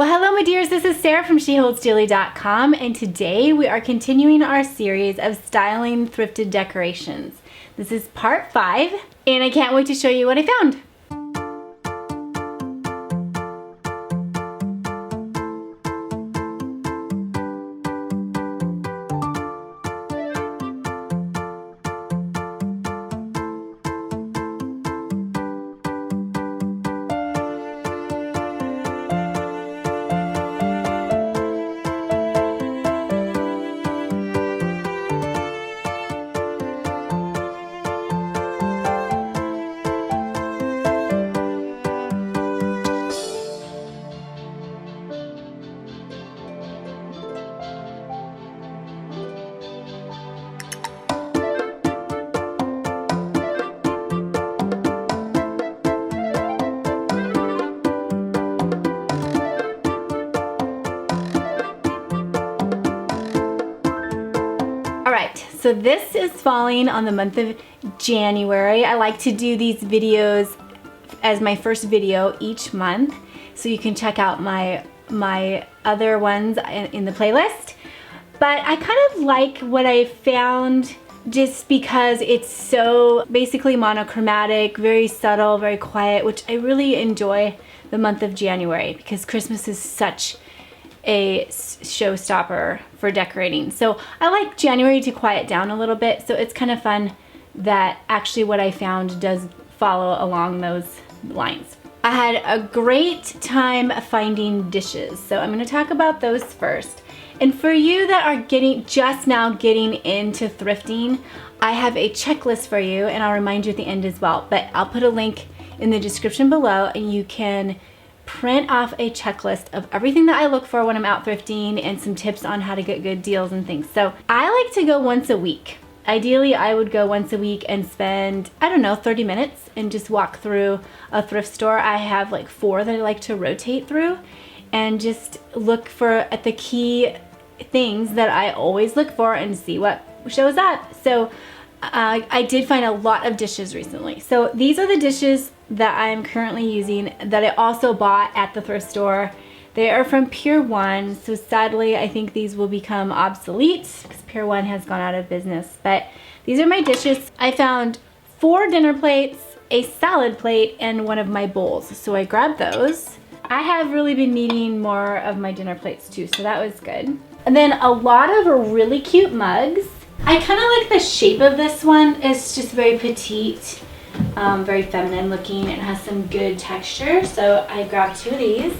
Well, hello my dears, this is Sarah from SheHoldsDearly.com, and today we are continuing our series of styling thrifted decorations. This is part 5, and I can't wait to show you what I found. Alright, so this is falling on the month of January. I like to do these videos as my first video each month, so you can check out my other ones in the playlist. But I kind of like what I found just because it's so basically monochromatic, very subtle, very quiet, which I really enjoy the month of January because Christmas is such a showstopper for decorating. So I like January to quiet down a little bit, so it's kind of fun that actually what I found does follow along those lines. I had a great time finding dishes, so I'm going to talk about those first. And for you that are just now getting into thrifting, I have a checklist for you, and I'll remind you at the end as well, but I'll put a link in the description below and you can print off a checklist of everything that I look for when I'm out thrifting and some tips on how to get good deals and things. So I like to go once a week. Ideally, I would go once a week and spend, I don't know, 30 minutes and just walk through a thrift store. I have like 4 that I like to rotate through and just look at the key things that I always look for and see what shows up. So I did find a lot of dishes recently. So these are the dishes that I'm currently using that I also bought at the thrift store. They are from Pier 1, so sadly I think these will become obsolete because Pier 1 has gone out of business. But these are my dishes. I found 4 dinner plates, a salad plate, and one of my bowls. So I grabbed those. I have really been needing more of my dinner plates too, so that was good. And then a lot of really cute mugs. I kind of like the shape of this one. It's just very petite. Very feminine looking. It has some good texture, so I grabbed 2 of these.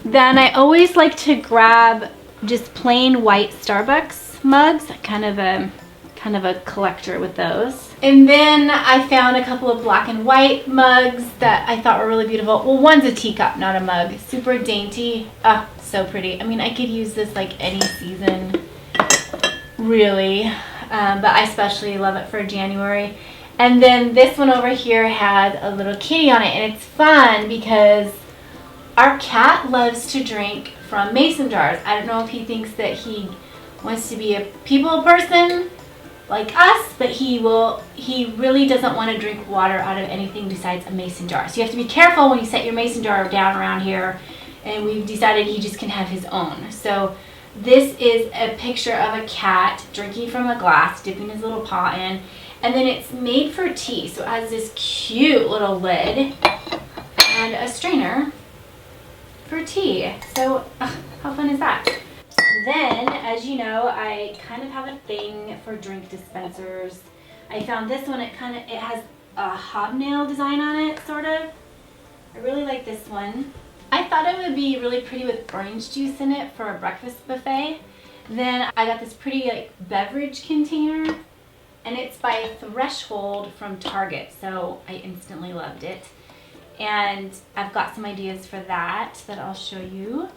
Then I always like to grab just plain white Starbucks mugs. Kind of a collector with those. And then I found a couple of black and white mugs that I thought were really beautiful. Well, one's a teacup, not a mug. Super dainty. Ah, so pretty. I mean, I could use this like any season, really. But I especially love it for January. And then this one over here had a little kitty on it, and it's fun because our cat loves to drink from mason jars. I don't know if he thinks that he wants to be a people person like us, but he really doesn't want to drink water out of anything besides a mason jar. So you have to be careful when you set your mason jar down around here, and we've decided he just can have his own. So this is a picture of a cat drinking from a glass, dipping his little paw in. And then it's made for tea, so it has this cute little lid and a strainer for tea. So how fun is that? Then, as you know, I kind of have a thing for drink dispensers. I found this one. It has a hobnail design on it, sort of. I really like this one. I thought it would be really pretty with orange juice in it for a breakfast buffet. Then I got this pretty like beverage container. And it's by Threshold from Target, so I instantly loved it. And I've got some ideas for that I'll show you.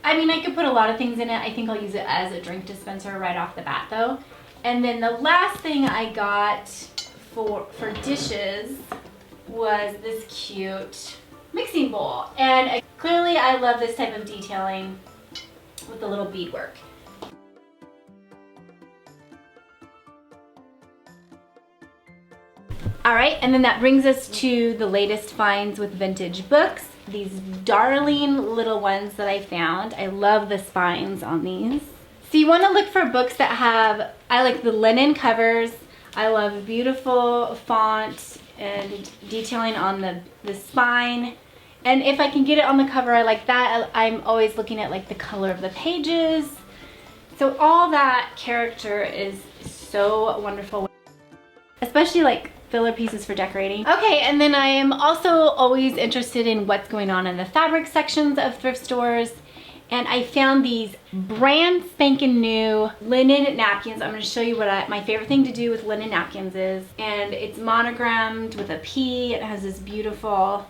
I mean, I could put a lot of things in it. I think I'll use it as a drink dispenser right off the bat though. And then the last thing I got for dishes was this cute mixing bowl. And clearly I love this type of detailing with the little beadwork. All right, and then that brings us to the latest finds with vintage books. these darling little ones that I found. I love the spines on these. So you want to look for books that have, I like the linen covers. I love beautiful font and detailing on the spine. And if I can get it on the cover, I like that. I'm always looking at like the color of the pages. So all that character is so wonderful, especially like filler pieces for decorating. Okay, and then I am also always interested in what's going on in the fabric sections of thrift stores. And I found these brand spanking new linen napkins. I'm gonna show you what my favorite thing to do with linen napkins is. And it's monogrammed with a P. It has this beautiful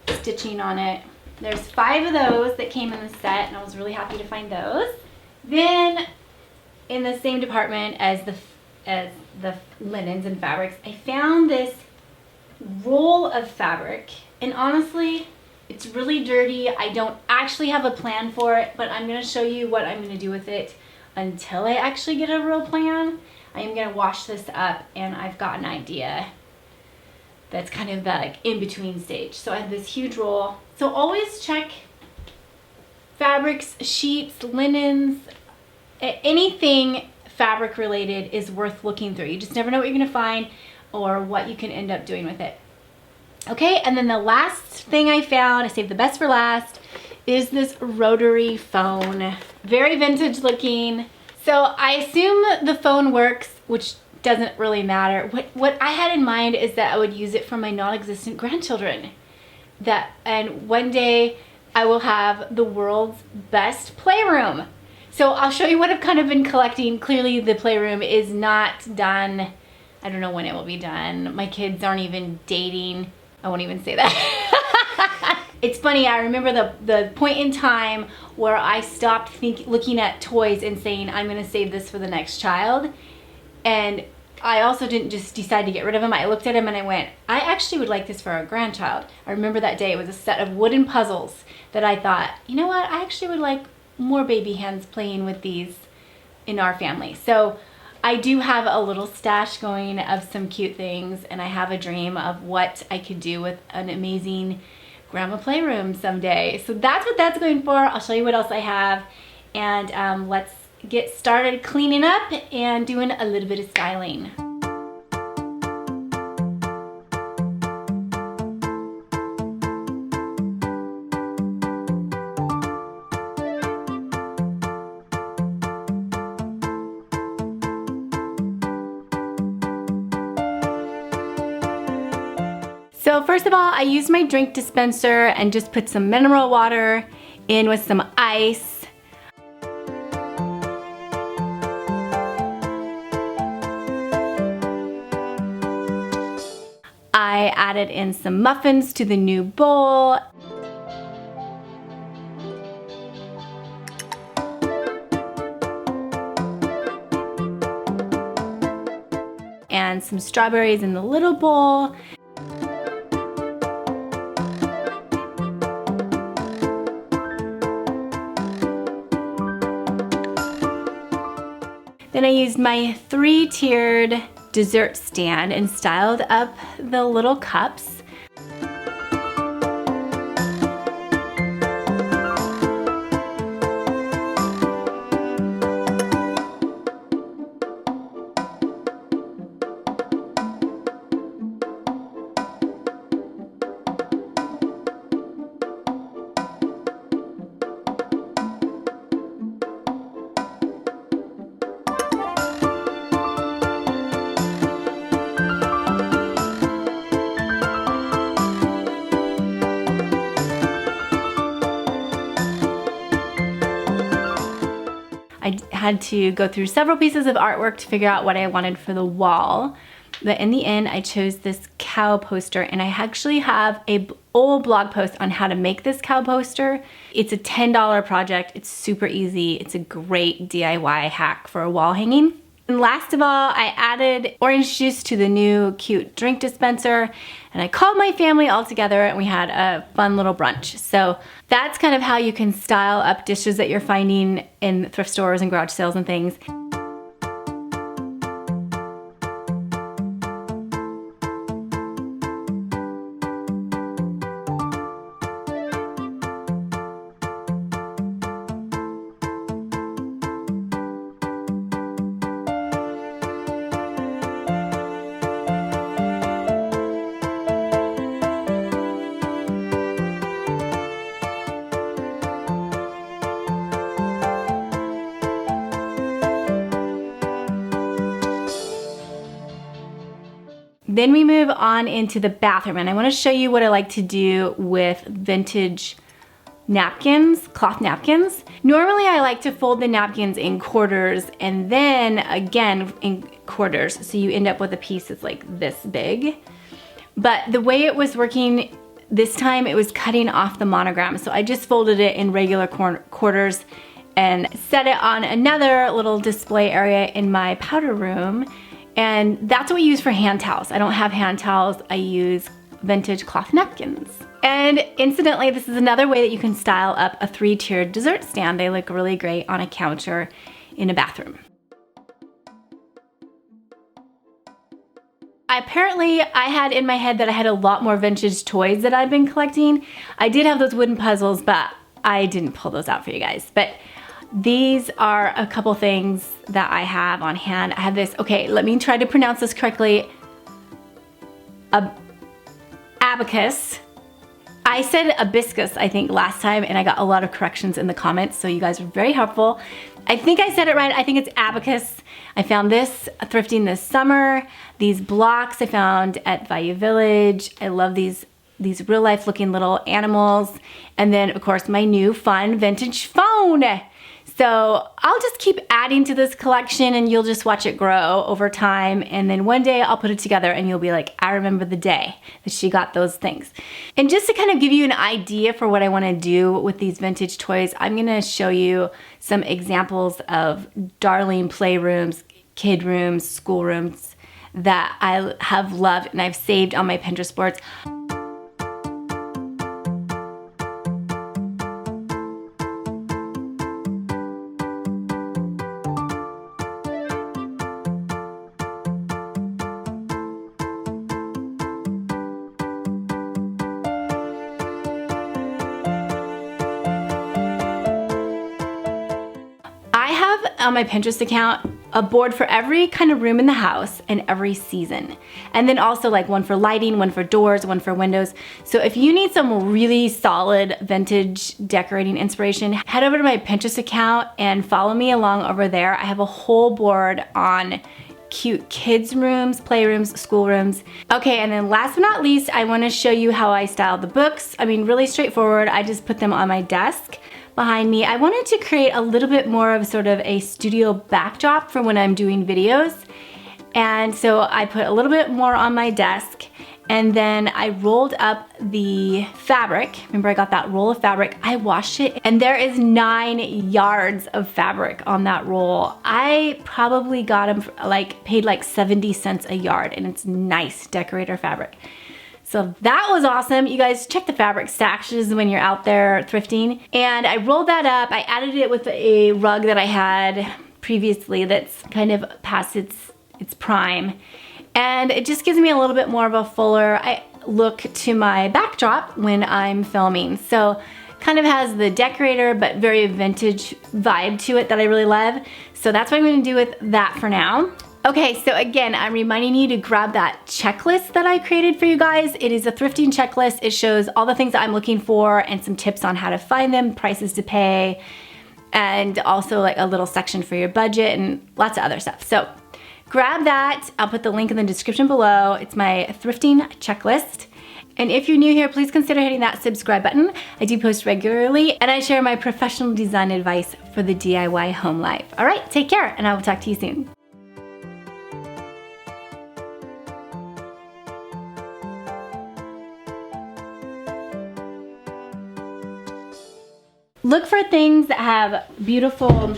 stitching on it. There's 5 of those that came in the set, and I was really happy to find those. Then in the same department as the linens and fabrics, I found this roll of fabric, and honestly, it's really dirty. I don't actually have a plan for it, but I'm gonna show you what I'm gonna do with it until I actually get a real plan. I am gonna wash this up, and I've got an idea that's kind of the like in-between stage. So I have this huge roll. So always check fabrics, sheets, linens, anything fabric related is worth looking through. You just never know what you're gonna find or what you can end up doing with it. Okay, and then the last thing I found, I saved the best for last, is this rotary phone. Very vintage looking. So I assume the phone works, which doesn't really matter. What I had in mind is that I would use it for my non-existent grandchildren. And one day I will have the world's best playroom. So I'll show you what I've kind of been collecting. Clearly the playroom is not done. I don't know when it will be done. My kids aren't even dating. I won't even say that. It's funny, I remember the point in time where I stopped looking at toys and saying, I'm gonna save this for the next child. And I also didn't just decide to get rid of them. I looked at them and I went, I actually would like this for a grandchild. I remember that day, it was a set of wooden puzzles that I thought, you know what, I actually would like more baby hands playing with these in our family. So I do have a little stash going of some cute things, and I have a dream of what I could do with an amazing grandma playroom someday. So that's what that's going for. I'll show you what else I have, and let's get started cleaning up and doing a little bit of styling. So first of all, I used my drink dispenser and just put some mineral water in with some ice. I added in some muffins to the new bowl. And some strawberries in the little bowl. Then I used my 3-tiered dessert stand and styled up the little cups. I had to go through several pieces of artwork to figure out what I wanted for the wall. But in the end, I chose this cow poster, and I actually have a old blog post on how to make this cow poster. It's a $10 project. It's super easy. It's a great DIY hack for a wall hanging. And last of all, I added orange juice to the new cute drink dispenser, and I called my family all together and we had a fun little brunch. So that's kind of how you can style up dishes that you're finding in thrift stores and garage sales and things. Then we move on into the bathroom, and I want to show you what I like to do with vintage napkins, cloth napkins. Normally I like to fold the napkins in quarters and then again in quarters, so you end up with a piece that's like this big. But the way it was working this time, it was cutting off the monogram, so I just folded it in regular quarters and set it on another little display area in my powder room. And that's what we use for hand towels. I don't have hand towels, I use vintage cloth napkins. And incidentally, this is another way that you can style up a 3-tiered dessert stand. They look really great on a counter in a bathroom. Apparently, I had in my head that I had a lot more vintage toys that I've been collecting. I did have those wooden puzzles, but I didn't pull those out for you guys. But these are a couple things that I have on hand. I have this, okay, let me try to pronounce this correctly. Abacus. I said hibiscus, I think, last time, and I got a lot of corrections in the comments, so you guys are very helpful. I think I said it right. I think it's abacus. I found this thrifting this summer. These blocks I found at Value Village. I love these real life looking little animals. And then, of course, my new fun vintage phone. So I'll just keep adding to this collection and you'll just watch it grow over time. And then one day I'll put it together and you'll be like, I remember the day that she got those things. And just to kind of give you an idea for what I want to do with these vintage toys, I'm going to show you some examples of darling playrooms, kid rooms, school rooms that I have loved and I've saved on my Pinterest boards. On my Pinterest account, a board for every kind of room in the house and every season. And then also like one for lighting, one for doors, one for windows. So if you need some really solid vintage decorating inspiration, head over to my Pinterest account and follow me along over there. I have a whole board on cute kids rooms, playrooms, schoolrooms. Okay, and then last but not least, I want to show you how I style the books. I mean, really straightforward. I just put them on my desk behind me. I wanted to create a little bit more of sort of a studio backdrop for when I'm doing videos. And so I put a little bit more on my desk and then I rolled up the fabric. Remember I got that roll of fabric. I washed it and there is 9 yards of fabric on that roll. I probably got them paid like 70 cents a yard and it's nice decorator fabric. So that was awesome. You guys check the fabric stashes when you're out there thrifting. And I rolled that up. I added it with a rug that I had previously that's kind of past its prime. And it just gives me a little bit more of a fuller look to my backdrop when I'm filming. So kind of has the decorator but very vintage vibe to it that I really love. So that's what I'm gonna do with that for now. Okay, so again, I'm reminding you to grab that checklist that I created for you guys. It is a thrifting checklist. It shows all the things that I'm looking for and some tips on how to find them, prices to pay, and also like a little section for your budget and lots of other stuff. So grab that. I'll put the link in the description below. It's my thrifting checklist. And if you're new here, please consider hitting that subscribe button. I do post regularly and I share my professional design advice for the DIY home life. All right, take care and I will talk to you soon. Look for things that have beautiful